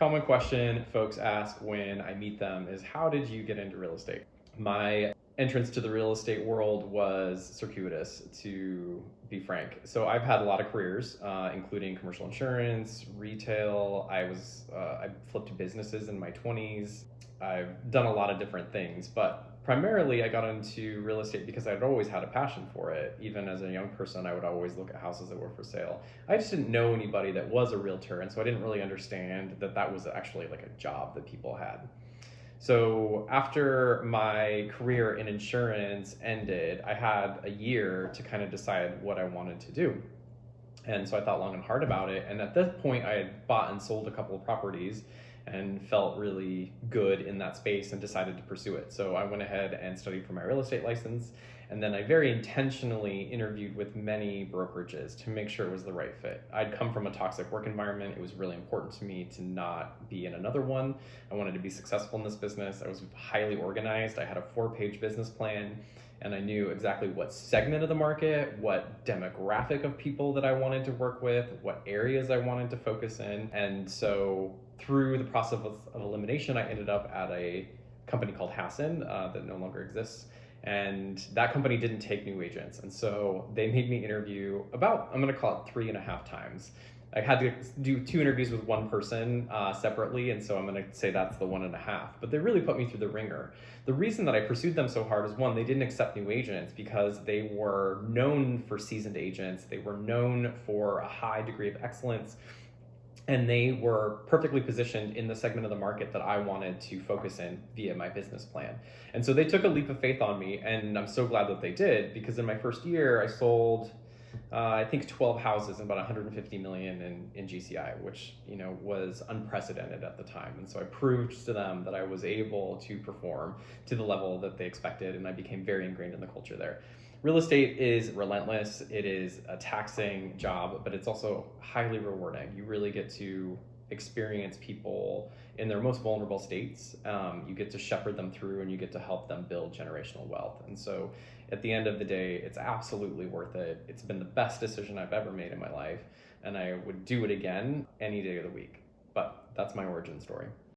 Common question folks ask when I meet them is, how did you get into real estate? My entrance to the real estate world was circuitous, to be frank. So I've had a lot of careers, including commercial insurance, retail. I flipped businesses in my 20s. I've done a lot of different things, but primarily I got into real estate because I'd always had a passion for it. Even as a young person, I would always look at houses that were for sale. I just didn't know anybody that was a realtor, and so I didn't really understand that that was actually like a job that people had. So after my career in insurance ended, I had a year to kind of decide what I wanted to do. And so I thought long and hard about it. And at this point, I had bought and sold a couple of properties and felt really good in that space and decided to pursue it. So I went ahead and studied for my real estate license. And then I very intentionally interviewed with many brokerages to make sure it was the right fit. I'd come from a toxic work environment. It was really important to me to not be in another one. I wanted to be successful in this business. I was highly organized. I had a 4-page business plan, and I knew exactly what segment of the market, what demographic of people that I wanted to work with, what areas I wanted to focus in. And so through the process of elimination, I ended up at a company called Hassan that no longer exists. And that company didn't take new agents. And so they made me interview about, I'm going to call it 3.5 times. I had to do 2 interviews with one person separately, and so I'm going to say that's the 1.5. But they really put me through the ringer. The reason that I pursued them so hard is, one, they didn't accept new agents because they were known for seasoned agents. They were known for a high degree of excellence, and they were perfectly positioned in the segment of the market that I wanted to focus in via my business plan. And so they took a leap of faith on me, and I'm so glad that they did, because in my first year I sold I think 12 houses and about 150 million in GCI, which was unprecedented at the time. And so I proved to them that I was able to perform to the level that they expected, and I became very ingrained in the culture there. Real estate is relentless. It is a taxing job, but it's also highly rewarding. You really get to experience people in their most vulnerable states. You get to shepherd them through, and you get to help them build generational wealth. And so at the end of the day, it's absolutely worth it. It's been the best decision I've ever made in my life, and I would do it again any day of the week. But that's my origin story.